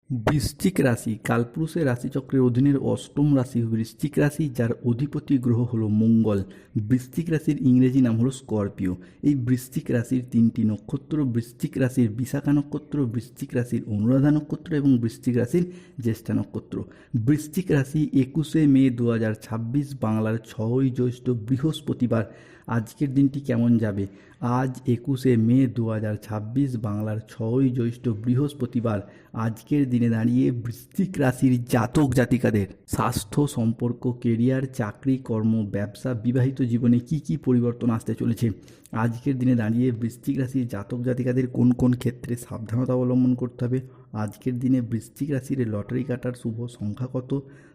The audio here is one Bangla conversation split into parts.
বৃশ্চিক রাশি কালপুরুষের রাশিচক্রের অধীনের অষ্টম রাশি বৃশ্চিক রাশি, যার অধিপতি গ্রহ হলো মঙ্গল। বৃশ্চিক রাশির ইংরেজি নাম হলো স্করপিও। এই বৃশ্চিক রাশির তিনটি নক্ষত্র: বৃশ্চিক রাশির বিশাখা নক্ষত্র, বৃশ্চিক রাশির অনুরাধা নক্ষত্র এবং বৃশ্চিক রাশির জ্যেষ্ঠা নক্ষত্র। বৃশ্চিক রাশি 21শে মে 2026 বাংলার 6ই জ্যৈষ্ঠ বৃহস্পতিবার। আজকের দিনটি কেমন যাবে? আজ 21শে মে 2026 বাংলার 6ই জ্যৈষ্ঠ বৃহস্পতিবার। আজকের দিনে দাঁড়িয়ে বৃশ্চিক রাশির জাতক জাতিকাদের স্বাস্থ্য, সম্পর্ক, কেরিয়ার, চাকরি, কর্ম, ব্যবসা, বিবাহিত জীবনে কি কি পরিবর্তন আসতে চলেছে? আজকের দিনে দাঁড়িয়ে বৃশ্চিক রাশির জাতক জাতিকাদের কোন কোন ক্ষেত্রে সাবধানতা অবলম্বন করতে হবে? আজকের দিনে বৃশ্চিক রাশির লটারি কাটার শুভ সংখ্যা কত?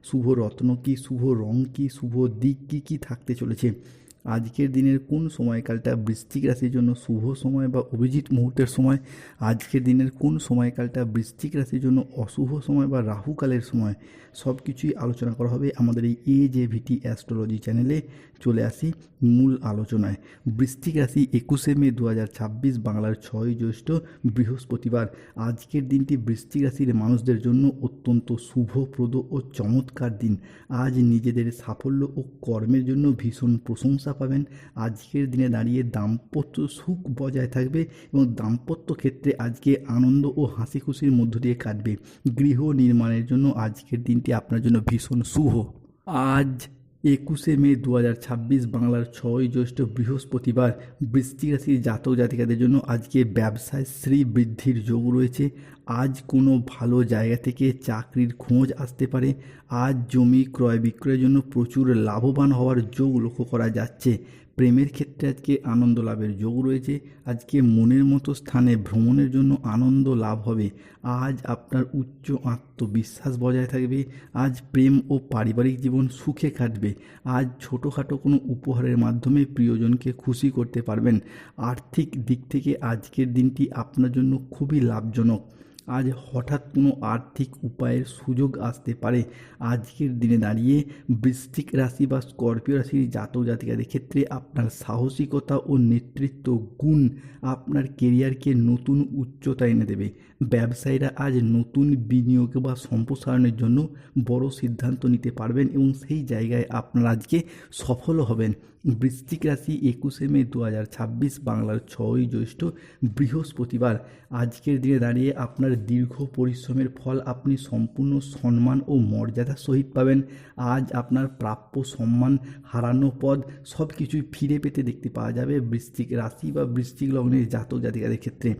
শুভ রত্ন কী? শুভ রং কী? শুভ দিক কী কী থাকতে চলেছে? আজকের দিনের কোন সময়কালটা বৃশ্চিক রাশির জন্য শুভ সময় বা অভিজিৎ মুহূর্তের সময়? আজকের দিনের কোন সময়কালটা বৃশ্চিক রাশির জন্য অশুভ সময় বা রাহুকালের সময়? সব কিছুই আলোচনা করা হবে আমাদের এই AJVT অ্যাস্ট্রোলজি চ্যানেলে। চলে আসি মূল আলোচনায়। বৃশ্চিক রাশি 21শে মে 2026 বাংলার 6ই জ্যৈষ্ঠ বৃহস্পতিবার। আজকের দিনটি বৃশ্চিক রাশির মানুষদের জন্য অত্যন্ত শুভপ্রদ ও চমৎকার দিন। আজ নিজেদের সাফল্য ও কর্মের জন্য ভীষণ প্রশংসা পাবেন। আজকের দিনে দাঁড়িয়ে দাম্পত্য সুখ বজায় থাকবে এবং দাম্পত্য ক্ষেত্রে আজকে আনন্দ ও হাসি খুশির মধ্য দিয়ে কাটবে। গৃহ নির্মাণের জন্য আজকের দিনটি আপনার জন্য ভীষণ শুভ। আজ 21শে মে 2026 বাংলার 6ই জ্যৈষ্ঠ বৃহস্পতিবার। বৃশ্চিক রাশির জাতক জাতিকাদের জন্য আজকে ব্যবসায় শ্রী বৃদ্ধির যোগ রয়েছে। আজ কোনো ভালো জায়গা থেকে চাকরির খোঁজ আসতে পারে। আজ জমি ক্রয় বিক্রয়ের জন্য প্রচুর লাভবান হওয়ার যোগ লক্ষ্য করা যাচ্ছে। প্রেমের ক্ষেত্রে আজকে আনন্দ লাভের যোগ রয়েছে। আজকে মনের মতো স্থানে ভ্রমণের জন্য আনন্দ লাভ হবে। আজ আপনার উচ্চ আত্মবিশ্বাস বজায় থাকবে। আজ প্রেম ও পারিবারিক জীবন সুখে কাটবে। আজ ছোটোখাটো কোনো উপহারের মাধ্যমে প্রিয়জনকে খুশি করতে পারবেন। আর্থিক দিক থেকে আজকের দিনটি আপনার জন্য খুবই লাভজনক। আজ হঠাৎ কোনো আর্থিক উপায়ের সুযোগ আসতে পারে। আজকের দিনে দাঁড়িয়ে বৃশ্চিক রাশি বা স্করপিও রাশির জাতক জাতিকাদের ক্ষেত্রে আপনার সাহসিকতা ও নেতৃত্ব গুণ আপনার কেরিয়ারকে নতুন উচ্চতা এনে দেবে। ব্যবসায়ীরা আজ নতুন বিনিয়োগ বা সম্প্রসারণের জন্য বড় সিদ্ধান্ত নিতে পারবেন এবং সেই জায়গায় আপনারা আজকে সফল হবেন। বৃশ্চিক রাশি 21শে মে 2026 বাংলার 6ই জ্যৈষ্ঠ বৃহস্পতিবার। আজকের দিনে দাঁড়িয়ে আপনার দীর্ঘ পরিশ্রমের ফল আপনি সম্পূর্ণ সম্মান ও মর্যাদার সহিত পাবেন। আজ আপনার প্রাপ্য সম্মান, হারানো পদ সব কিছুই ফিরে পেতে দেখতে পাওয়া যাবে বৃশ্চিক রাশি বা বৃশ্চিক লগ্নের জাতক জাতিকাদের ক্ষেত্রে।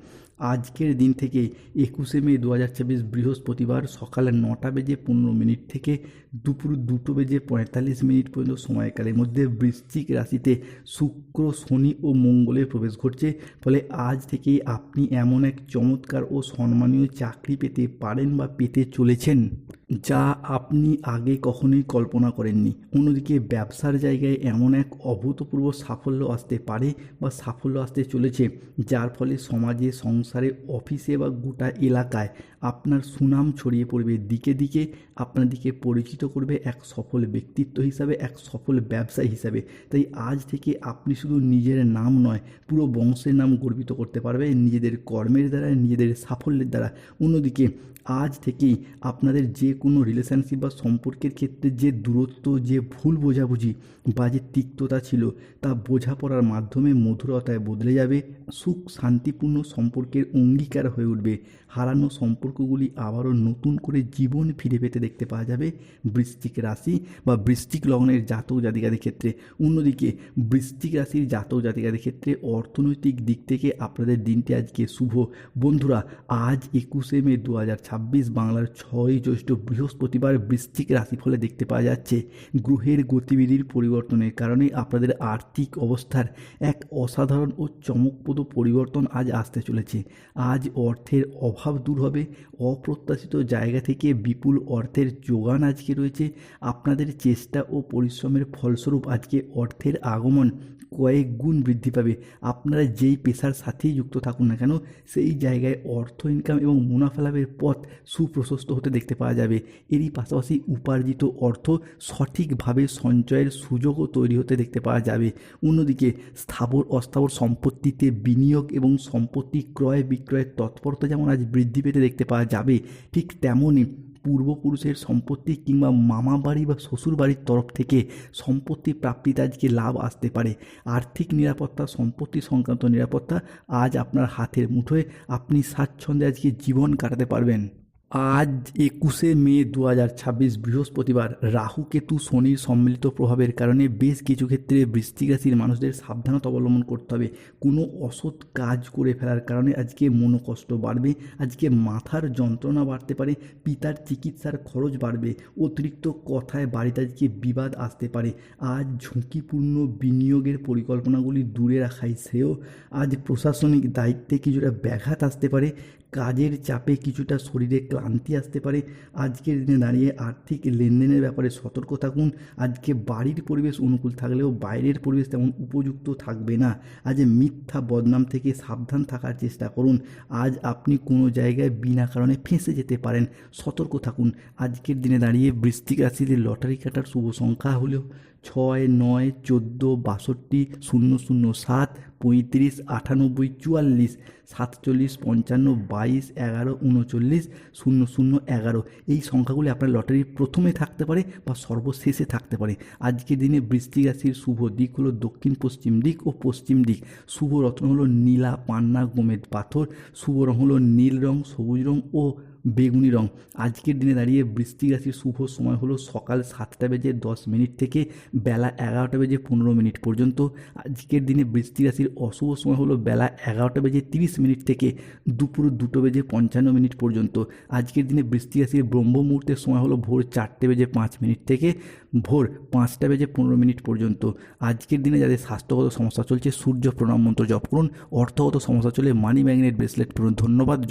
আজকের দিন থেকে 21শে মে 2026 বৃহস্পতিবার সকাল 9:15 থেকে দুপুর 2:45 পর্যন্ত সময়কালের মধ্যে বৃশ্চিক রাশিতে শুক্র, শনি ও মঙ্গলের প্রবেশ ঘটছে। ফলে আজ থেকেই আপনি এমন এক চমৎকার ও সম্মানীয় চাকরি পেতে পারেন বা পেতে চলেছেন যা আপনি আগে কখনোই কল্পনা করেননি। অন্যদিকে ব্যবসার জায়গায় এমন এক অভূতপূর্ব সাফল্য আসতে পারে বা সাফল্য আসতে চলেছে, যার ফলে সমাজে, সংসারে, অফিসে বা গোটা এলাকায় আপনার সুনাম ছড়িয়ে পড়বে। দিকে দিকে আপনার দিকে পরিচিত করবে এক সফল ব্যক্তিত্ব হিসাবে, এক সফল ব্যবসায়ী হিসাবে। তাই আজ থেকে আপনি শুধু নিজের নাম নয়, পুরো বংশের নাম গর্বিত করতে পারবে নিজেদের কর্মের দ্বারা, নিজেদের সাফল্যের দ্বারা। অন্যদিকে আজ থেকেই আপনাদের যে কোনো রিলেশনশিপ বা সম্পর্কের ক্ষেত্রে যে দূরত্ব, যে ভুল বোঝাবুঝি বা যে তিক্ততা ছিল, তা বোঝাপড়ার মাধ্যমে মধুরতায় বদলে যাবে। সুখ শান্তিপূর্ণ সম্পর্কের অঙ্গীকার হয়ে উঠবে। হারানো সম্পর্কগুলি আবারও নতুন করে জীবন ফিরে পেতে দেখতে পাওয়া যাবে বৃশ্চিক রাশি বা বৃশ্চিক লগ্নের জাতক জাতিকাদের ক্ষেত্রে। অন্যদিকে বৃশ্চিক রাশির জাতক জাতিকাদের ক্ষেত্রে অর্থনৈতিক দিক থেকে আপনাদের দিনটি আজকে শুভ। বন্ধুরা, আজ 21শে মে 2026 বাংলার 6ই জ্যৈষ্ঠ বৃহস্পতিবার বৃশ্চিক রাশিফলে দেখতে পাওয়া যাচ্ছে গ্রহের গতিবিধির পরিবর্তনের কারণে আপনাদের আর্থিক অবস্থার এক অসাধারণ ও চমকপ্রদ পরিবর্তন আজ আসতে চলেছে। আজ অর্থের অভাব দূর হবে। অপ্রত্যাশিত জায়গা থেকে বিপুল অর্থের যোগান আজকে রয়েছে। আপনাদের চেষ্টা ও পরিশ্রমের ফলস্বরূপ আজকে অর্থের আগমন কয়েক গুণ বৃদ্ধি পাবে। আপনারা যেই পেশার সাথেই যুক্ত থাকুন না কেন, সেই জায়গায় অর্থ ইনকাম এবং মুনাফা লাভের পথ সুপ্রশস্ত হতে দেখতে পাওয়া যাবে। এরই পাশাপাশি উপার্জিত অর্থ সঠিকভাবে সঞ্চয়ের সুযোগও তৈরি হতে দেখতে পাওয়া যাবে। অন্যদিকে স্থাবর অস্থাবর সম্পত্তিতে বিনিয়োগ এবং সম্পত্তি ক্রয় বিক্রয়ের তৎপরতা যেমন আজ বৃদ্ধি পেতে দেখতে পাওয়া যাবে, ঠিক তেমনই পূর্বপুরুষের সম্পত্তি কিংবা মামা বাড়ি বা শ্বশুর বাড়ির তরফ থেকে সম্পত্তি প্রাপ্তিতে আজকে লাভ আসতে পারে। আর্থিক নিরাপত্তা, সম্পত্তি সংক্রান্ত নিরাপত্তা আজ আপনার হাতের মুঠোয়। আপনি স্বাচ্ছন্দ্যে আজকে জীবন কাটাতে পারবেন। আজ 21শে মে 2026 বৃহস্পতিবার রাহু কেতু শনির সম্মিলিত প্রভাবের কারণে বেশ কিছু ক্ষেত্রে বৃশ্চিক রাশির মানুষদের সাবধানতা অবলম্বন করতে হবে। কোনো অসৎ কাজ করে ফেলার কারণে আজকে মনোকষ্ট বাড়বে, আজকে মাথার যন্ত্রণা বাড়তে পারে, পিতার চিকিৎসার খরচ বাড়বে, অতিরিক্ত কথায় বাড়িতে আজকে বিবাদ আসতে পারে। আজ ঝুঁকিপূর্ণ বিনিয়োগের পরিকল্পনাগুলি দূরে রাখাই শ্রেয়। আজ প্রশাসনিক দায়িত্বে কিছুটা ব্যাঘাত আসতে পারে, কাজের চাপে কিছুটা শরীরে ক্লান্তি আসতে পারে। আজকের দিনে দাঁড়িয়ে আর্থিক লেনদেনের ব্যাপারে সতর্ক থাকুন। আজকে বাড়ির পরিবেশ অনুকূল থাকলেও বাইরের পরিবেশ তেমন উপযুক্ত থাকবে না। আজ মিথ্যা বদনাম থেকে সাবধান থাকার চেষ্টা করুন। আজ আপনি কোনো জায়গায় বিনা কারণে ফেঁসে যেতে পারেন, সতর্ক থাকুন। আজকের দিনে দাঁড়িয়ে বৃশ্চিক রাশিতে লটারি কাটার শুভ সংখ্যা হলো 6, 9, 14, 62, 007, 35, 98, 44, 47, 55, 22, 11, 39, 00, 11। এই সংখ্যাগুলি আপনার লটারির প্রথমে থাকতে পারে বা সর্বশেষে থাকতে পারে। আজকের দিনে বৃশ্চিক রাশির শুভ দিক হলো দক্ষিণ পশ্চিম দিক ও পশ্চিম দিক। শুভ রত্ন হলো নীলা, পান্না, গোমেদ পাথর। শুভ রং হলো নীল রং, সবুজ রং ও বেগুনি রং। আজকের দিনে দাঁড়িয়ে বৃশ্চিক রাশির শুভ সময় হলো সকাল 7:10 থেকে বেলা 11:15 পর্যন্ত। আজকের দিনে বৃশ্চিক রাশির অশুভ সময় হলো বেলা 11:30 থেকে দুপুর 2:55 পর্যন্ত। আজকের দিনে বৃশ্চিক রাশির ব্রহ্ম মুহূর্তের সময় হলো ভোর 4:05 থেকে ভোর 5:15 পর্যন্ত। আজকের দিনে যাদের স্বাস্থ্যগত সমস্যা চলছে সূর্য প্রণাম মন্ত্র জপ করুন। অর্থগত সমস্যা চলে মানি ম্যাগনেট ব্রেসলেট পড়ুন। ধন্যবাদ।